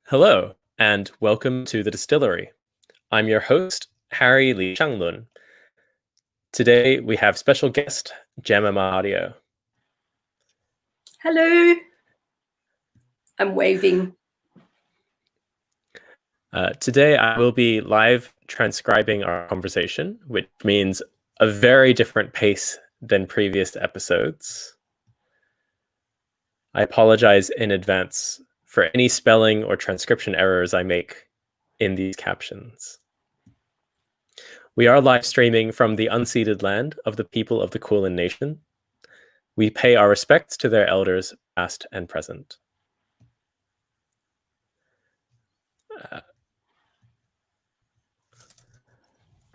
Hello, and welcome to the Distillery. I'm your host, Harry Lee Shang Lun. Today we have special guest, Gemma Mahadeo. Hello. I'm waving. Today I will be live transcribing our conversation, which means a very different pace than previous episodes. I apologize in advance for any spelling or transcription errors I make in these captions. We are live streaming from the unceded land of the people of the Kulin Nation. We pay our respects to their elders, past and present.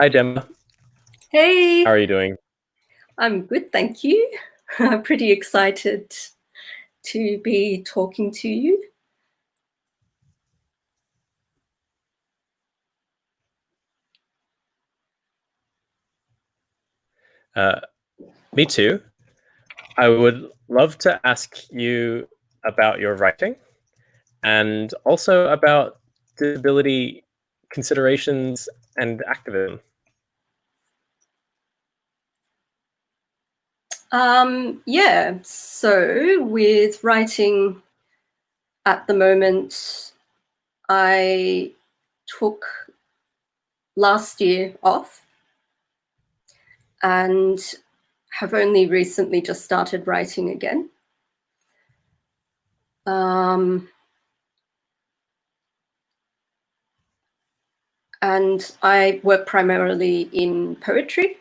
Hi, Gemma. Hey. How are you doing? I'm good, thank you. I'm pretty excited to be talking to you. Me too. I would love to ask you about your writing and also about disability considerations and activism. Yeah, so with writing at the moment, I took last year off and have only recently just started writing again. And I work primarily in poetry,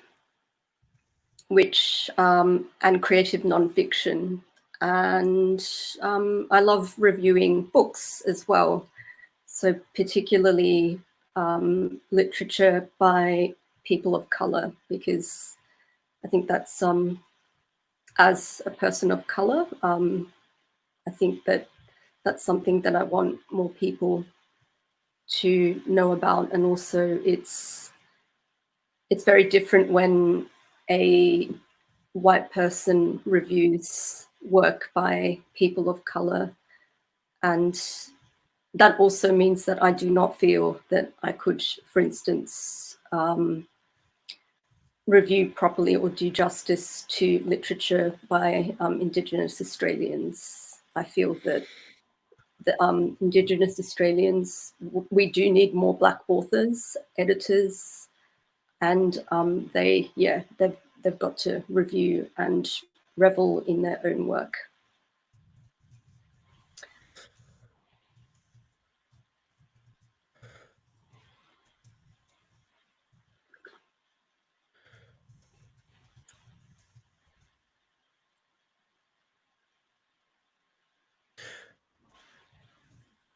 which and creative nonfiction, and I love reviewing books as well. So particularly literature by people of color, because I think that's as a person of color, I think that's something that I want more people to know about, and also it's very different when a white person reviews work by people of color. And that also means that I do not feel that I could, for instance, review properly or do justice to literature by Indigenous Australians. I feel that the Indigenous Australians, we do need more Black authors, editors, and they've got to review and revel in their own work.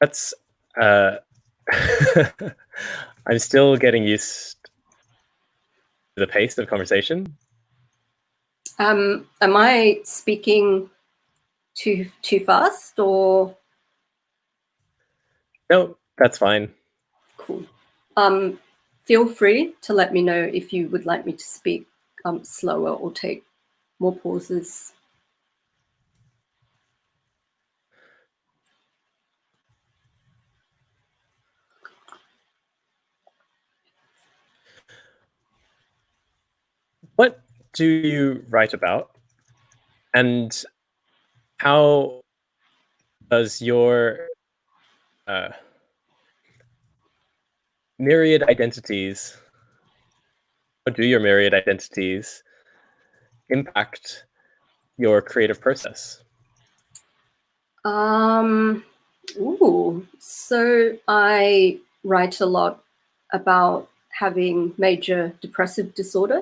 That's I'm still getting used to the pace of conversation. Am I speaking too fast or? No, that's fine. Cool. Feel free to let me know if you would like me to speak slower or take more pauses. What do you write about? And how does your myriad identities, how do your myriad identities impact your creative process? So I write a lot about having major depressive disorder,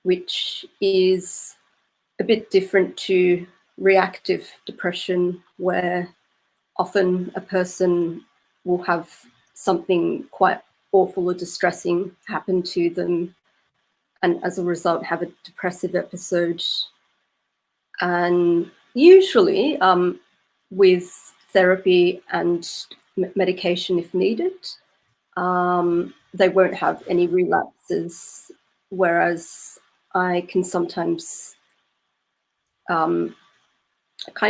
which is a bit different to reactive depression, where often a person will have something quite awful or distressing happen to them, and as a result have a depressive episode. And usually with therapy and medication if needed, they won't have any relapses, whereas I can sometimes kind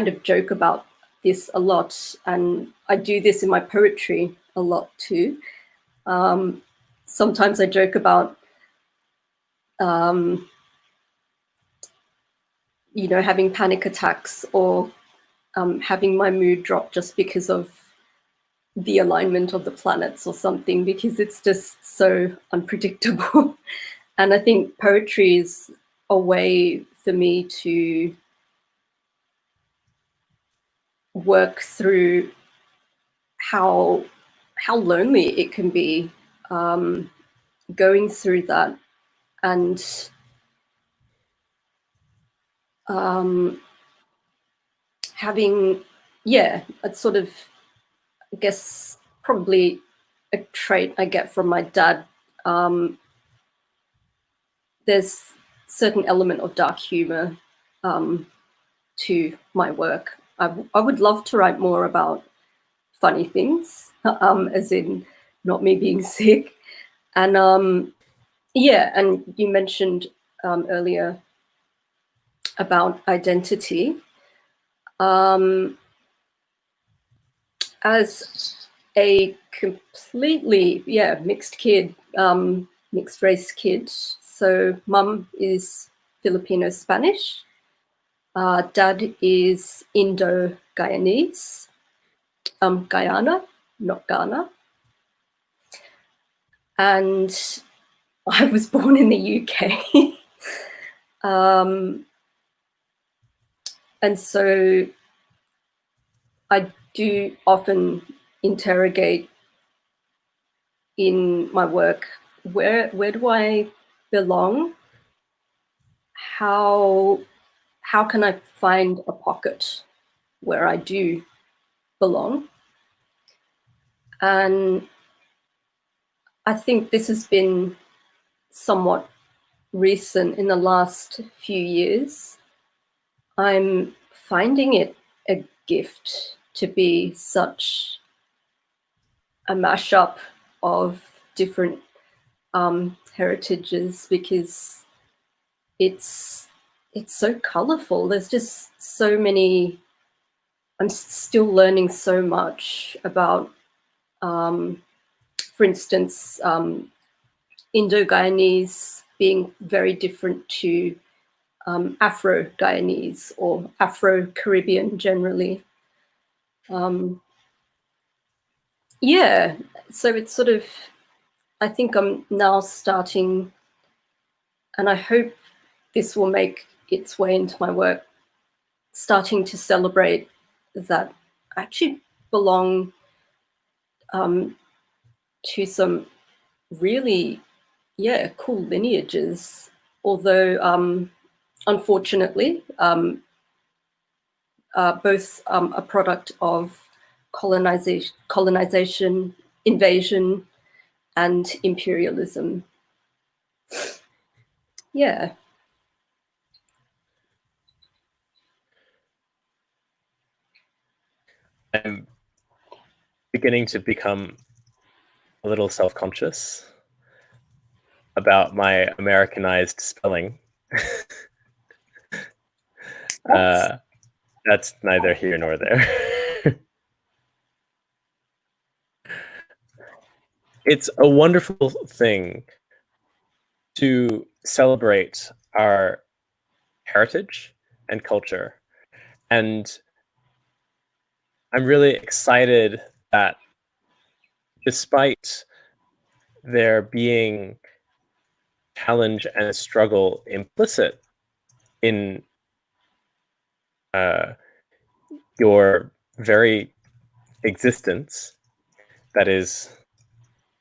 of joke about this a lot, and I do this in my poetry a lot too. Sometimes I joke about, you know, having panic attacks or having my mood drop just because of the alignment of the planets or something, because it's just so unpredictable. And I think poetry is a way for me to work through how lonely it can be, going through that, and having, yeah, a sort of, I guess, probably a trait I get from my dad. There's certain element of dark humor to my work. I would love to write more about funny things, as in not me being sick. And yeah, and you mentioned earlier about identity. As a completely, yeah, mixed kid, mixed race kid. So mum is Filipino Spanish. Dad is Indo-Guyanese, Guyana, not Ghana. And I was born in the UK. And so I do often interrogate in my work, where do I belong? How can I find a pocket where I do belong? And I think this has been somewhat recent in the last few years. I'm finding it a gift to be such a mashup of different heritages, because it's so colorful. There's just so many. I'm still learning so much about, for instance, Indo-Guyanese being very different to Afro-Guyanese or Afro-Caribbean generally. Yeah, so it's sort of, I think I'm now starting, and I hope this will make its way into my work, starting to celebrate that I actually belong to some really, yeah, cool lineages. Although, unfortunately, both a product of colonization, invasion, and imperialism. Yeah. I'm beginning to become a little self-conscious about my Americanized spelling. That's neither here nor there. It's a wonderful thing to celebrate our heritage and culture. And I'm really excited that despite there being challenge and struggle implicit in your very existence, that is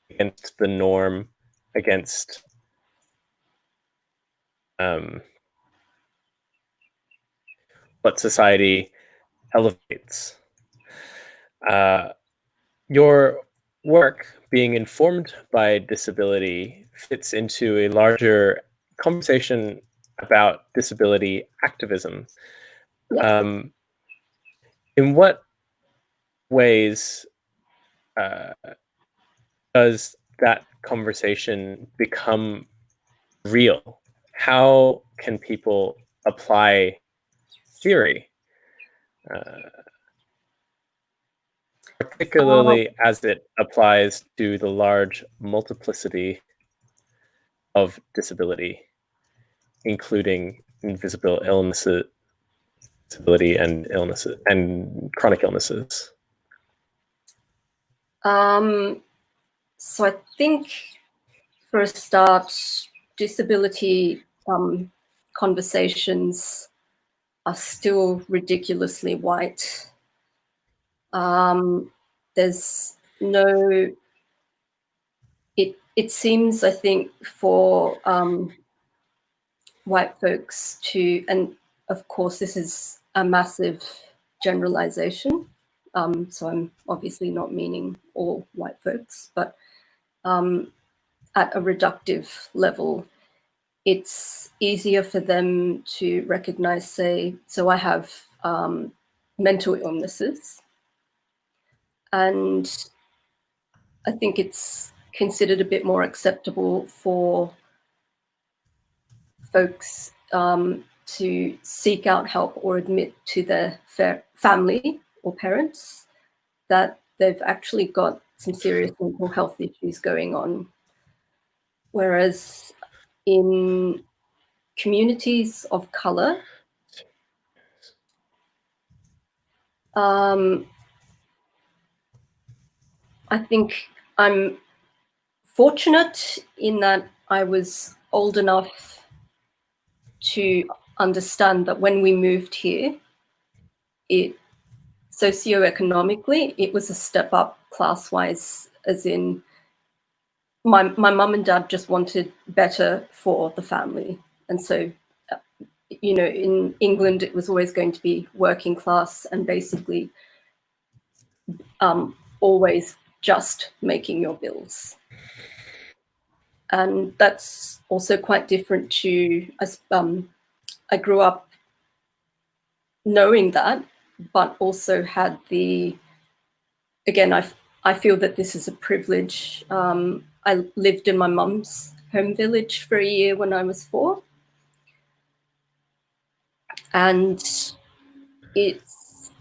against the norm, against what society elevates. Your work, being informed by disability, fits into a larger conversation about disability activism. Yeah. In what ways does that conversation become real? How can people apply theory particularly as it applies to the large multiplicity of disability, including invisible illnesses, disability and illnesses and chronic illnesses? So I think for a start, disability conversations are still ridiculously white. There's no, it seems, I think, for white folks to, and of course this is a massive generalization, so I'm obviously not meaning all white folks, but at a reductive level, it's easier for them to recognize, say, so I have mental illnesses, and I think it's considered a bit more acceptable for folks to seek out help or admit to their family or parents that they've actually got some serious mental health issues going on. Whereas in communities of color, I think I'm fortunate in that I was old enough to understand that when we moved here, socioeconomically, it was a step up class-wise, as in my mum and dad just wanted better for the family. And so, you know, in England, it was always going to be working class and basically always just making your bills. And that's also quite different to, I grew up knowing that, but also had the, again, I feel that this is a privilege. I lived in my mum's home village for a year when I was 4. And it's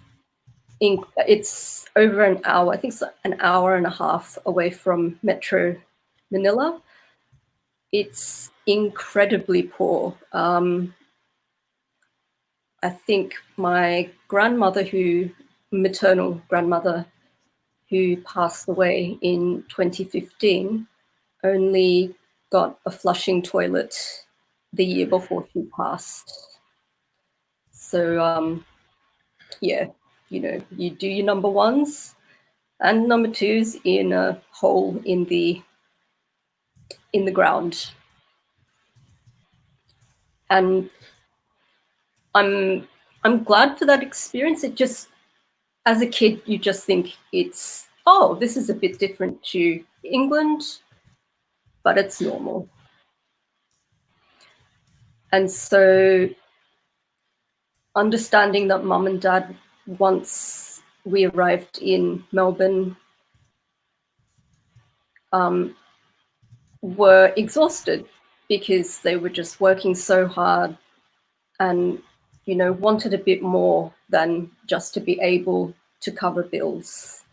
over an hour, I think it's an hour and a half away from Metro Manila. It's incredibly poor. I think my grandmother, maternal grandmother, who passed away in 2015, only got a flushing toilet the year before she passed. So, yeah, you know, you do your number ones and number twos in a hole in the ground. And I'm glad for that experience. It just, as a kid, you just think it's, oh, this is a bit different to England, but it's normal. And so understanding that mum and dad, once we arrived in Melbourne, were exhausted because they were just working so hard and, you know, wanted a bit more than just to be able to cover bills.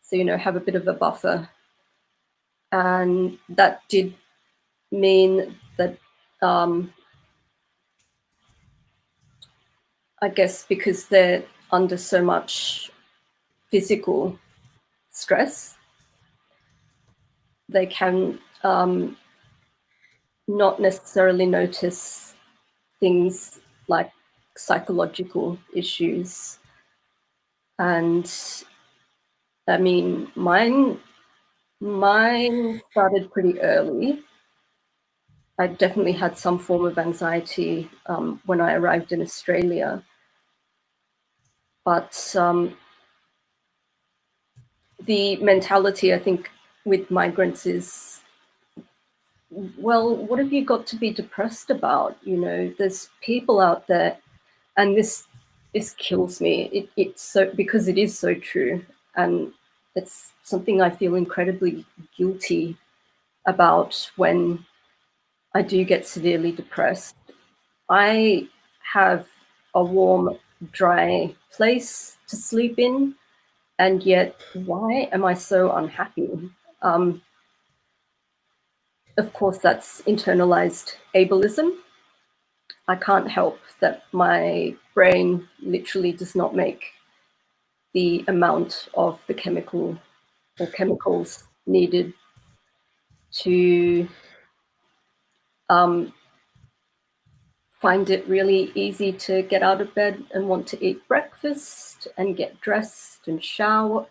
So, you know, have a bit of a buffer. And that did mean that, I guess because they're under so much physical stress, they can not necessarily notice things like psychological issues. And I mean, mine started pretty early. I definitely had some form of anxiety when I arrived in Australia. But the mentality, I think, with migrants is, well, what have you got to be depressed about? You know, there's people out there, and this kills me. It's so, because it is so true, and it's something I feel incredibly guilty about when I do get severely depressed. I have a warm, dry place to sleep in. And yet, why am I so unhappy? Of course, that's internalized ableism. I can't help that my brain literally does not make the amount of the chemical or chemicals needed to find it really easy to get out of bed and want to eat breakfast and get dressed and shower.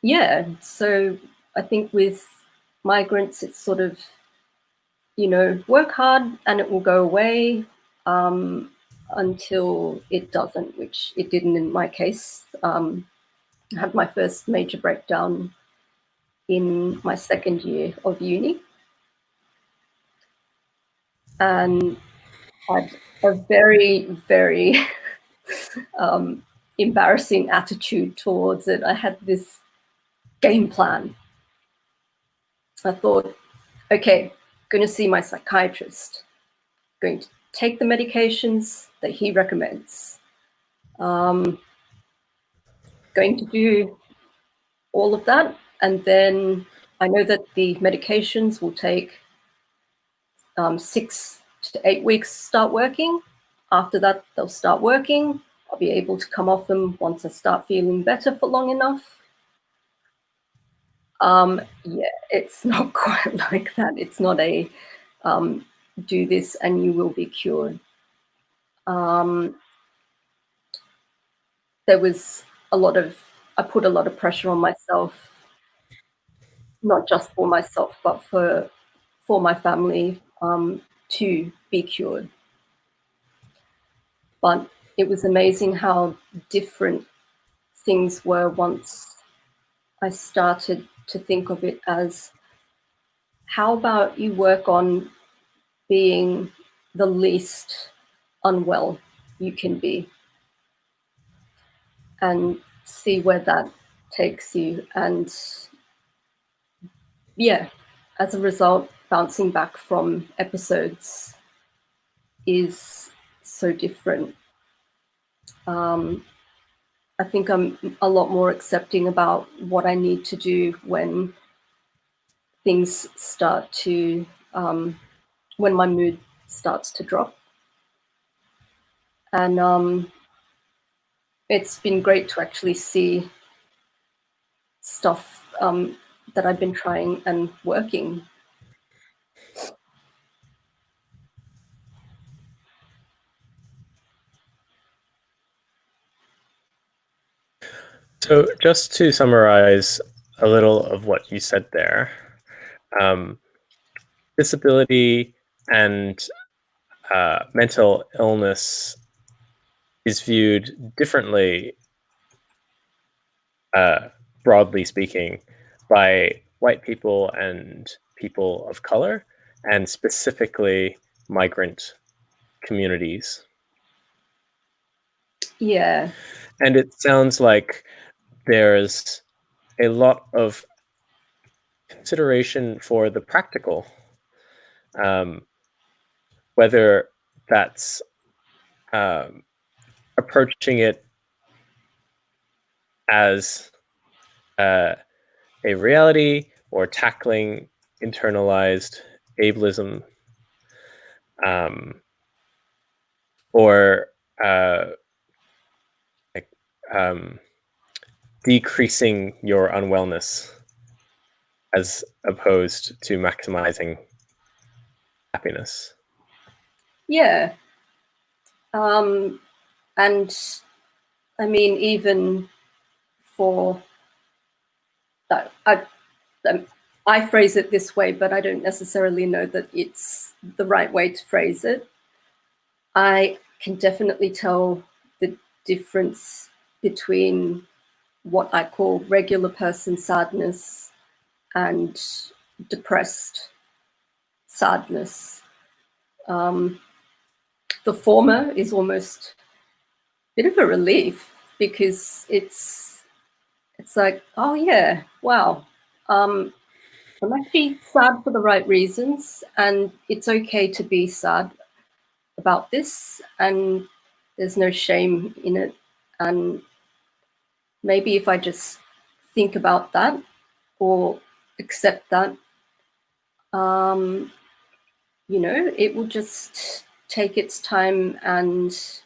Yeah, so I think with migrants, it's sort of, work hard and it will go away until it doesn't, which it didn't in my case. I had my first major breakdown in my second year of uni. And had a very, very embarrassing attitude towards it. I had this game plan. I thought, okay, going to see my psychiatrist, going to take the medications that he recommends, going to do all of that. And then I know that the medications will take 6 to 8 weeks to start working. After that, they'll start working. I'll be able to come off them once I start feeling better for long enough. Yeah, it's not quite like that. It's not a do this and you will be cured. There was I put a lot of pressure on myself, not just for myself, but for my family to be cured. But it was amazing how different things were once I started to think of it as, how about you work on being the least unwell you can be and see where that takes you. And yeah, as a result, bouncing back from episodes is so different. I think I'm a lot more accepting about what I need to do when things start to, when my mood starts to drop. And it's been great to actually see stuff that I've been trying and working. So, just to summarize a little of what you said there, disability and mental illness is viewed differently, broadly speaking, by white people and people of color, and specifically migrant communities. Yeah. And it sounds like there's a lot of consideration for the practical, whether that's approaching it as a reality or tackling internalized ableism, or decreasing your unwellness as opposed to maximizing happiness. Yeah. And I mean, even for that, I phrase it this way, but I don't necessarily know that it's the right way to phrase it. I can definitely tell the difference between what I call regular person sadness and depressed sadness. The former is almost a bit of a relief, because it's like, oh yeah, wow, I'm actually sad for the right reasons, and it's okay to be sad about this, and there's no shame in it. And maybe if I just think about that or accept that, it will just take its time and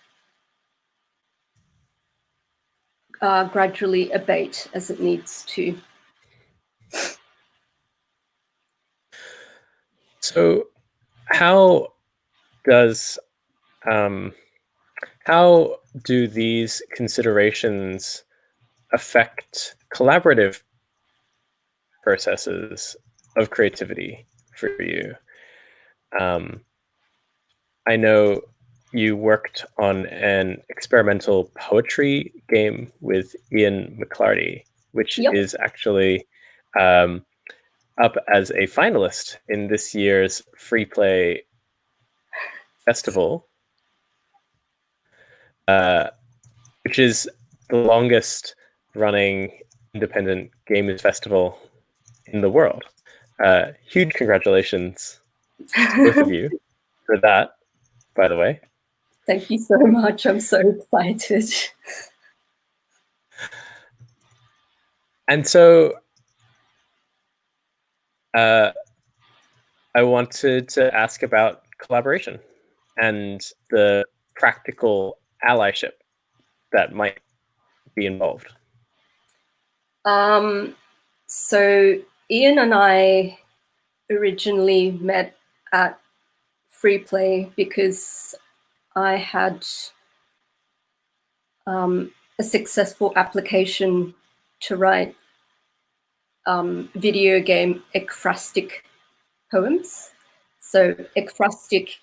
gradually abate as it needs to. So how do these considerations affect collaborative processes of creativity for you? I know you worked on an experimental poetry game with Ian McClarty, which Yep. is actually up as a finalist in this year's Free Play Festival, which is the longest running independent games festival in the world. Huge congratulations to both of you for that, by the way. Thank you so much. I'm so excited. And so I wanted to ask about collaboration and the practical allyship that might be involved. So Ian and I originally met at Free Play because I had a successful application to write video game ekphrastic poems. So ekphrastic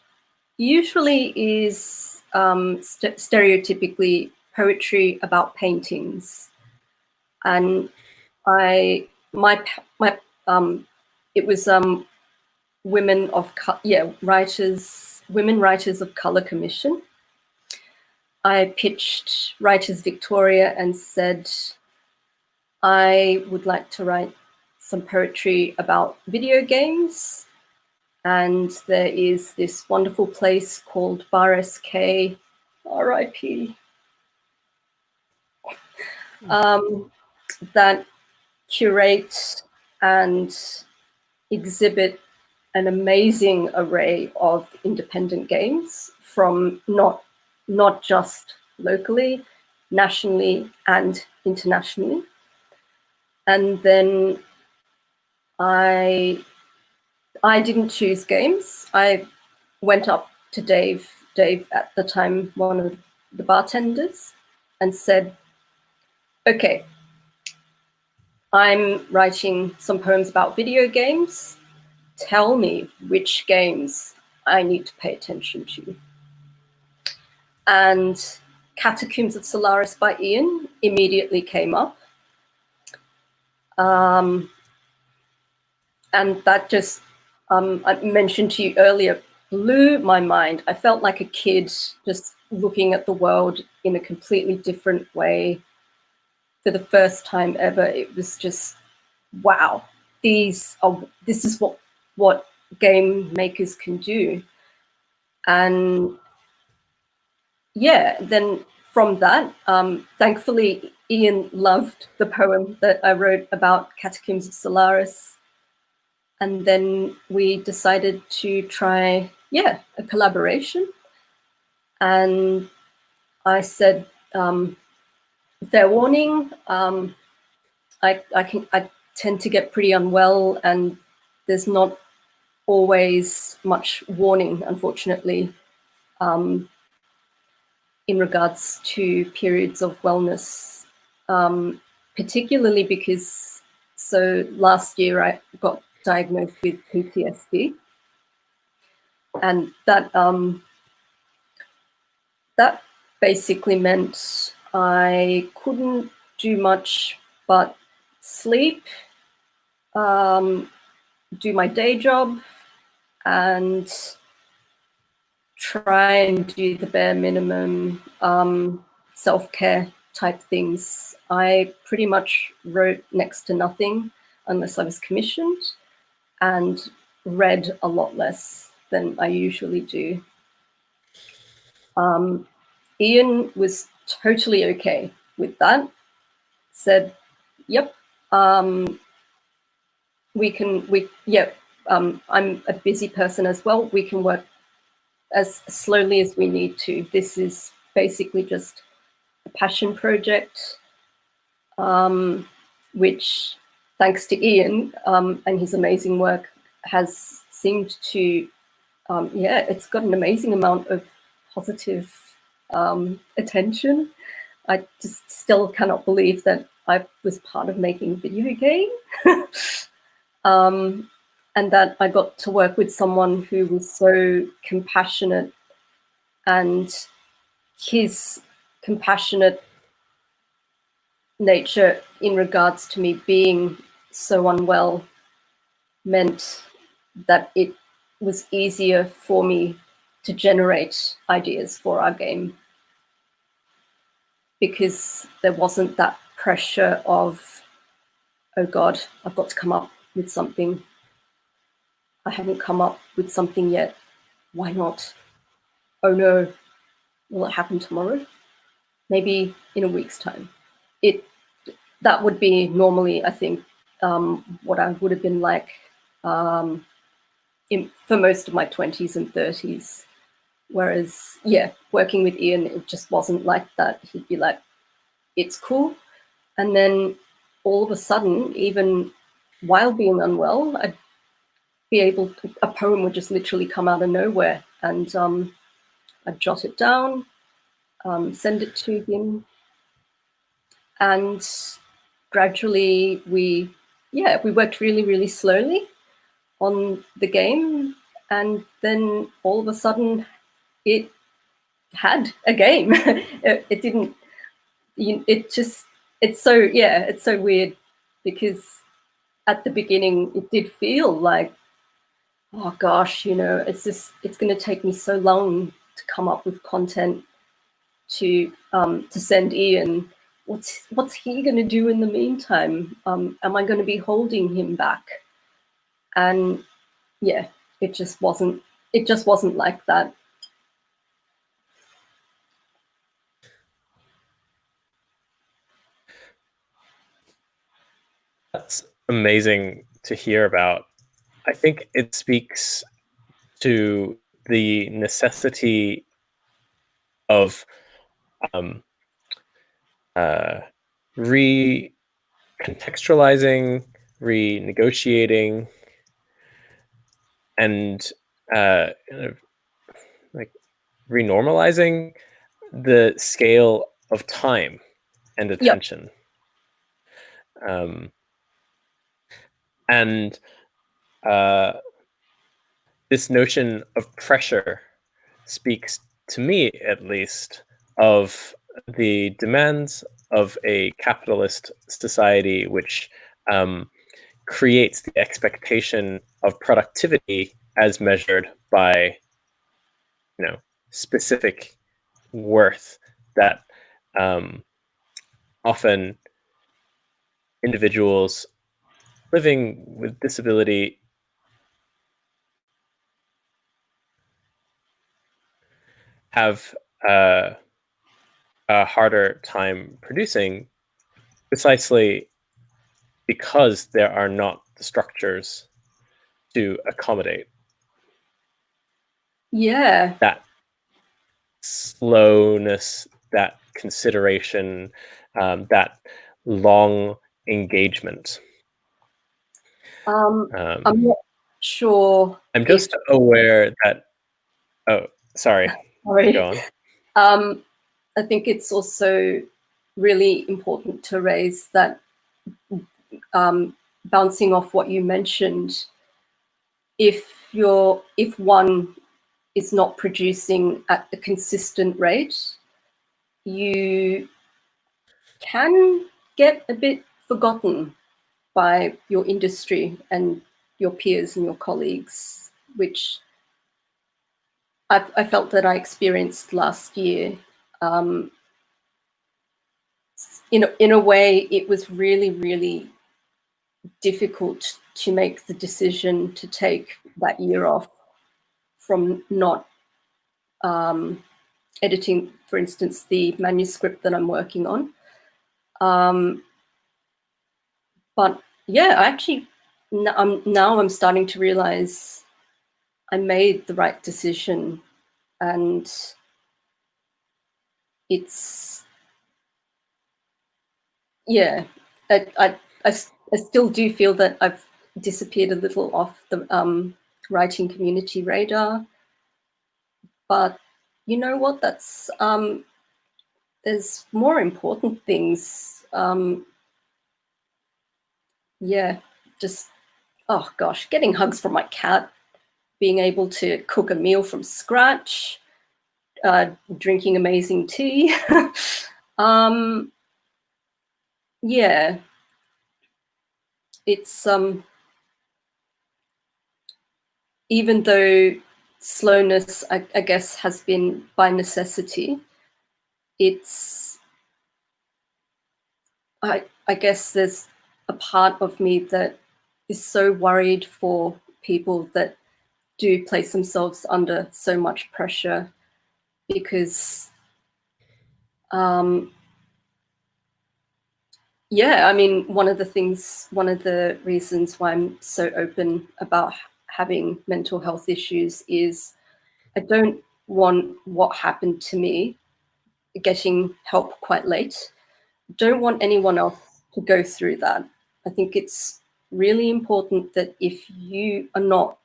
usually is stereotypically poetry about paintings, and it was women writers of color commission. I pitched Writers Victoria and said I would like to write some poetry about video games. And there is this wonderful place called Bar SK, RIP, that curate and exhibit an amazing array of independent games from not just locally, nationally, and internationally. And then I didn't choose games. I went up to Dave at the time, one of the bartenders, and said, okay, I'm writing some poems about video games. Tell me which games I need to pay attention to. And Catacombs of Solaris by Ian immediately came up. And that just, I mentioned to you earlier, blew my mind. I felt like a kid just looking at the world in a completely different way for the first time ever. It was just, wow, this is what game makers can do. And yeah, then from that, thankfully, Ian loved the poem that I wrote about Catacombs of Solaris. And then we decided to try, a collaboration. And I said, fair warning, I tend to get pretty unwell, and there's not always much warning, unfortunately, in regards to periods of wellness, particularly because, so last year I got diagnosed with PTSD, and that basically meant I couldn't do much but sleep, do my day job, and try and do the bare minimum self-care type things. I pretty much wrote next to nothing unless I was commissioned, and read a lot less than I usually do. Ian was totally okay with that. Said, yep, I'm a busy person as well. We can work as slowly as we need to. This is basically just a passion project, which, thanks to Ian and his amazing work, has seemed to, it's got an amazing amount of positive attention. I just still cannot believe that I was part of making a video game. And that I got to work with someone who was so compassionate, and his compassionate nature in regards to me being so unwell meant that it was easier for me to generate ideas for our game, because there wasn't that pressure of, oh God, I've got to come up with something. I haven't come up with something yet. Why not? Oh no, will it happen tomorrow? Maybe in a week's time. That would be normally, I think, what I would have been like for most of my 20s and 30s. Whereas, working with Ian, it just wasn't like that. He'd be like, it's cool. And then all of a sudden, even while being unwell, I'd be able to, a poem would just literally come out of nowhere, and I'd jot it down, send it to him, and gradually we worked really, really slowly on the game, and then all of a sudden it had a game. It didn't, it's so weird, because at the beginning it did feel like, oh gosh, it's going to take me so long to come up with content to send Ian. What's he going to do in the meantime? Am I going to be holding him back? And it just wasn't like that. That's amazing to hear about. I think it speaks to the necessity of recontextualizing, renegotiating, and like renormalizing the scale of time and attention. Yep. And this notion of pressure speaks, to me at least, of the demands of a capitalist society, which creates the expectation of productivity as measured by, specific worth that often individuals living with disability have a harder time producing, precisely because there are not the structures to accommodate that slowness, that consideration, that long engagement. I'm not sure. I'm just aware that. Oh, sorry. Go on. I think it's also really important to raise that, bouncing off what you mentioned, if one is not producing at a consistent rate, you can get a bit forgotten by your industry and your peers and your colleagues, which I felt that I experienced last year. In a way, it was really, really difficult to make the decision to take that year off from not editing, for instance, the manuscript that I'm working on. But yeah, actually, now I'm starting to realize I made the right decision, and it's, yeah, I still do feel that I've disappeared a little off the writing community radar, but you know what? That's there's more important things. Yeah, just, oh gosh, getting hugs from my cat, being able to cook a meal from scratch, drinking amazing tea. Yeah, it's even though slowness, I guess, has been by necessity, it's, I guess there's a part of me that is so worried for people that do place themselves under so much pressure, because yeah, I mean, one of the reasons why I'm so open about having mental health issues is I don't want what happened to me, getting help quite late. Don't want anyone else to go through that. I think it's really important that if you are not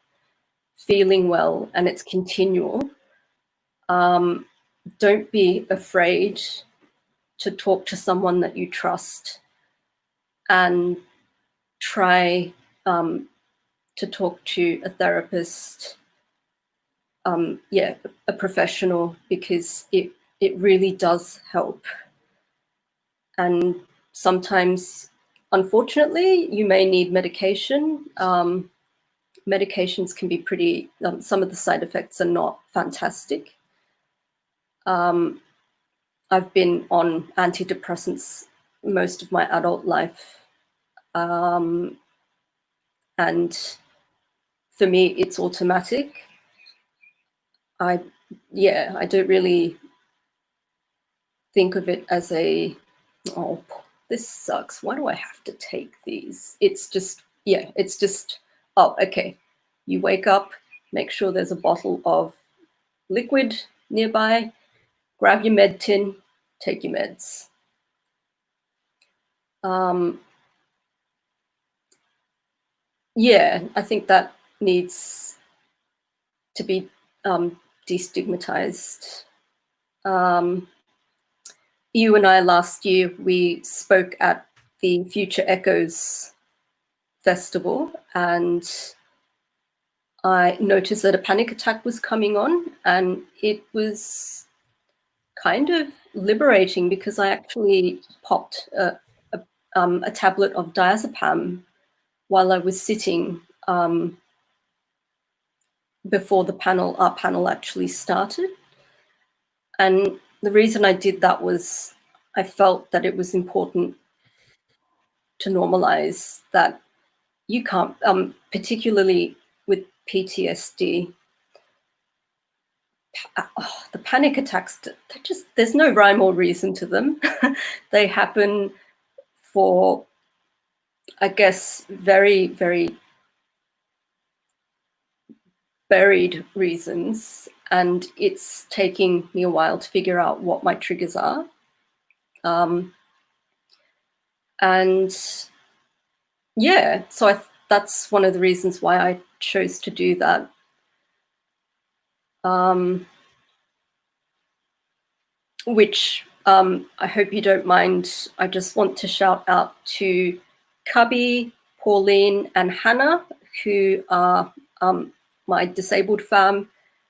feeling well and it's continual, don't be afraid to talk to someone that you trust, and try to talk to a therapist, yeah, a professional, because it really does help. And sometimes, unfortunately, you may need medication. Medications can be pretty, some of the side effects are not fantastic. I've been on antidepressants most of my adult life. And for me, it's automatic. I don't really think of it as a, oh, this sucks, why do I have to take these? It's just, yeah, it's just, oh, okay. You wake up, make sure there's a bottle of liquid nearby, grab your med tin, take your meds. Yeah, I think that needs to be destigmatized. You and I last year, we spoke at the Future Echoes festival, and I noticed that a panic attack was coming on, and it was kind of liberating because I actually popped a tablet of diazepam while I was sitting before our panel actually started. And the reason I did that was I felt that it was important to normalize that you can't, particularly with PTSD, the panic attacks, there's no rhyme or reason to them. They happen for, I guess, very, very buried reasons. And it's taking me a while to figure out what my triggers are. And yeah, so that's one of the reasons why I chose to do that. Which I hope you don't mind. I just want to shout out to Cubby, Pauline, and Hannah, who are my disabled fam.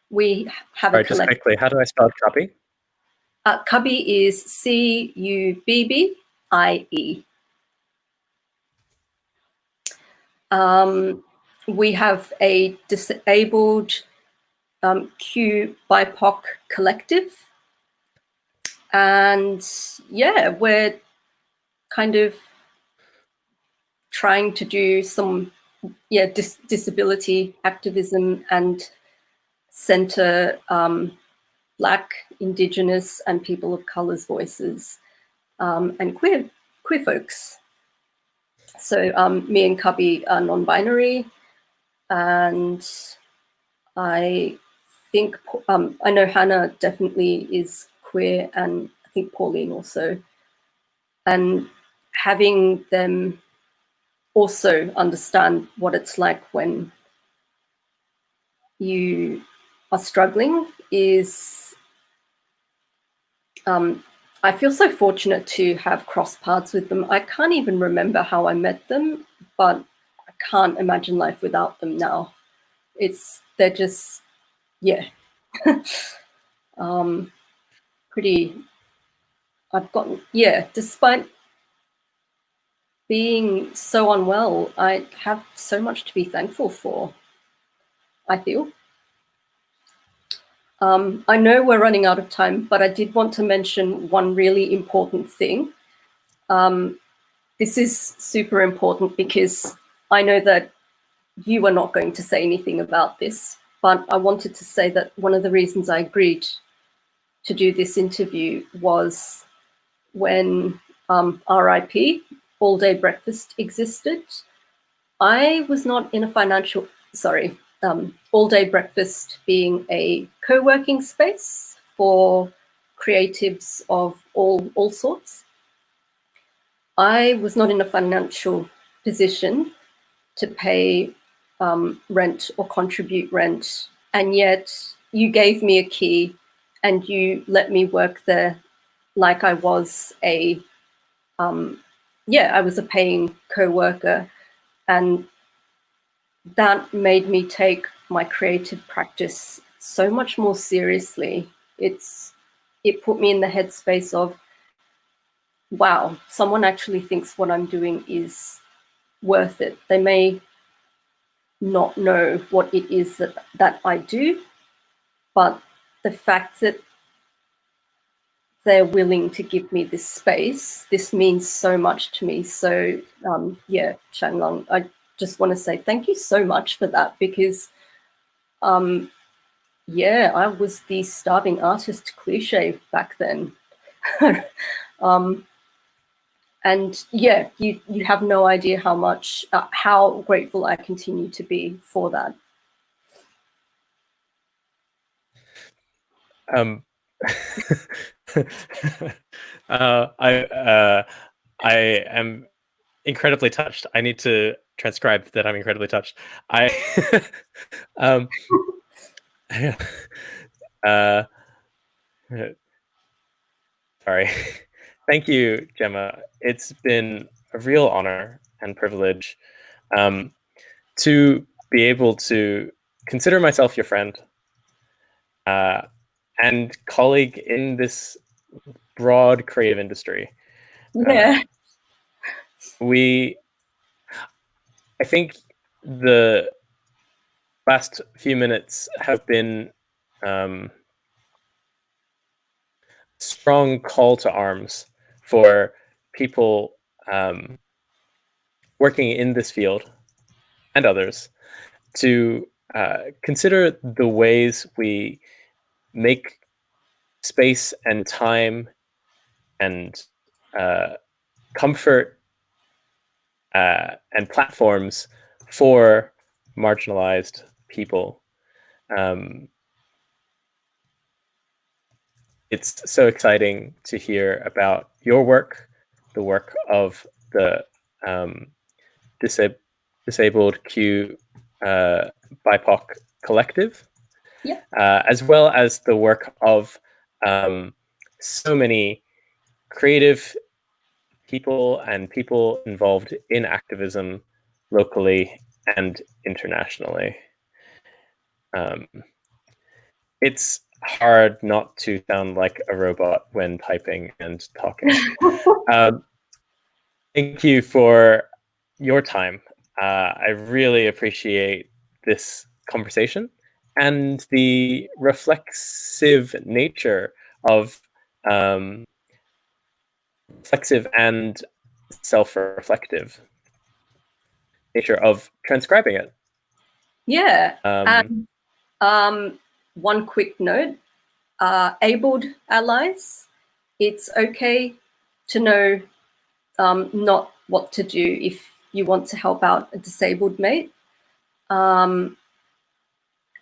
We have a just quickly, how do I spell Cubby? Cubby is Cubbbie. We have a disabled Q BIPOC collective. And yeah, we're kind of trying to do some disability activism and center Black, Indigenous, and people of colour's voices, and queer folks. So me and Cubby are non-binary, and I think I know Hannah definitely is queer, and I think Pauline also. And having them also understand what it's like when you are struggling is, I feel so fortunate to have crossed paths with them. I can't even remember how I met them, but I can't imagine life without them now. They're just, yeah, pretty, I've gotten, yeah, despite being so unwell, I have so much to be thankful for, I feel. I know we're running out of time, but I did want to mention one really important thing. This is super important because I know that you are not going to say anything about this, but I wanted to say that one of the reasons I agreed to do this interview was when RIP, All Day Breakfast, existed. I was not in a financial, sorry, All Day Breakfast being a co-working space for creatives of all sorts. I was not in a financial position to pay rent or contribute rent, and yet you gave me a key and you let me work there like I was a, I was a paying co-worker, and that made me take my creative practice so much more seriously. It put me in the headspace of, wow, someone actually thinks what I'm doing is worth it. They may not know what it is that I do, but the fact that they're willing to give me this space, this means so much to me. So yeah, Shang Lun, I just want to say thank you so much for that, because yeah, I was the starving artist cliche back then. And yeah, you have no idea how much, how grateful I continue to be for that. I am incredibly touched. I need to transcribe that I'm incredibly touched. Sorry. Thank you, Gemma. It's been a real honor and privilege to be able to consider myself your friend and colleague in this broad creative industry. Yeah. I think the last few minutes have been strong call to arms for people working in this field and others to consider the ways we make space and time and comfort and platforms for marginalized people. It's so exciting to hear about your work, the work of the Disabled Q BIPOC collective, Yeah. as well as the work of so many creative people and people involved in activism locally and internationally. It's hard not to sound like a robot when typing and talking. Thank you for your time. I really appreciate this conversation and the reflexive nature of reflexive and self-reflective nature of transcribing it. Yeah. One quick note, abled allies. It's okay to know not what to do if you want to help out a disabled mate. And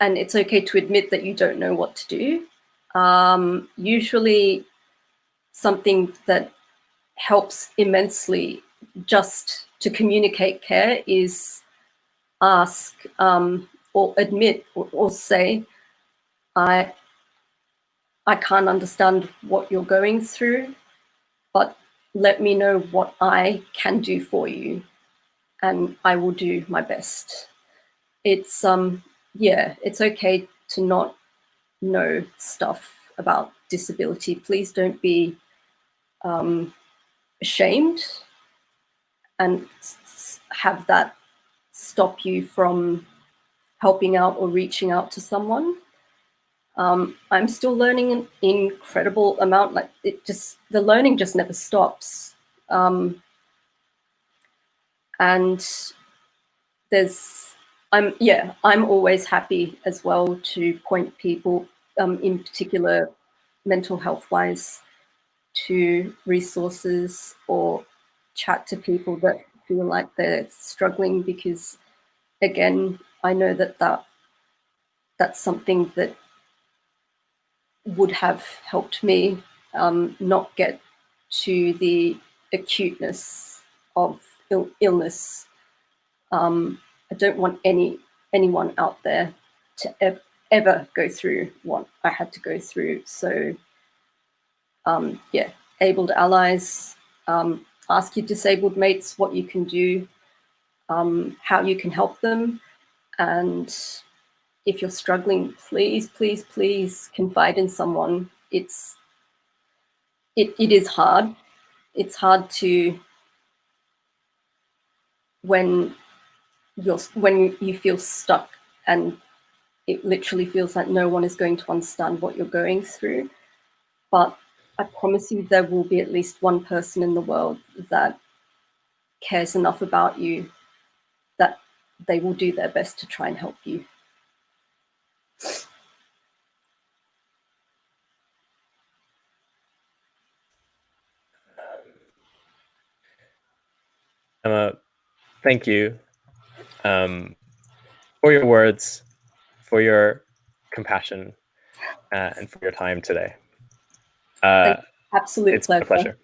it's okay to admit that you don't know what to do. Usually something that helps immensely just to communicate care is ask or admit or say, I can't understand what you're going through, but let me know what I can do for you and I will do my best. It's it's okay to not know stuff about disability. Please don't be ashamed and have that stop you from helping out or reaching out to someone. I'm still learning an incredible amount. Like the learning just never stops. And I'm always happy as well to point people, in particular mental health wise, to resources or chat to people that feel like they're struggling, because again, I know that's something that would have helped me not get to the acuteness of illness. I don't want anyone out there to ever go through what I had to go through. So abled allies, ask your disabled mates what you can do, how you can help them. And if you're struggling, please, please, please confide in someone. It is hard. It's hard to when you feel stuck and it literally feels like no one is going to understand what you're going through. But I promise you there will be at least one person in the world that cares enough about you that they will do their best to try and help you. Emma, thank you for your words, for your compassion, and for your time today. Absolute it's a pleasure.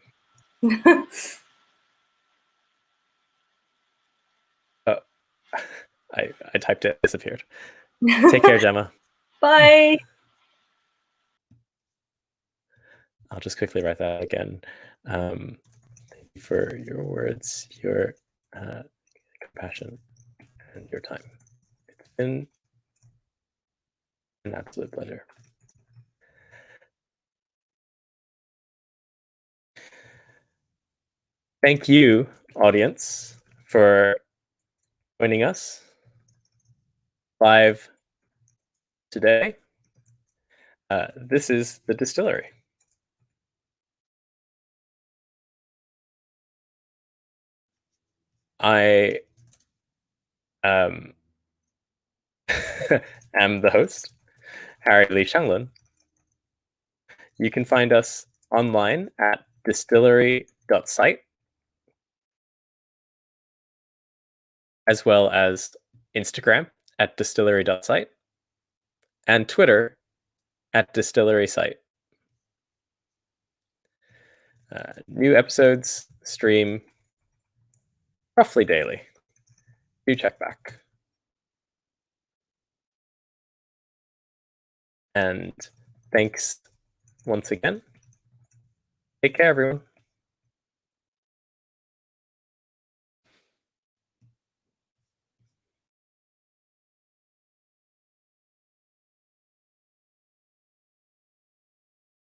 I typed it, disappeared. Take care, Gemma. Bye. I'll just quickly write that again. Thank you for your words, your compassion, and your time. It's been an absolute pleasure. Thank you, audience, for joining us live today. This is the Distillery. I am the host, Harry Lee Shang Lun. You can find us online at distillery.site, as well as Instagram at distillery.site, and Twitter at distillery.site. New episodes stream roughly daily. Do check back. And thanks once again. Take care, everyone.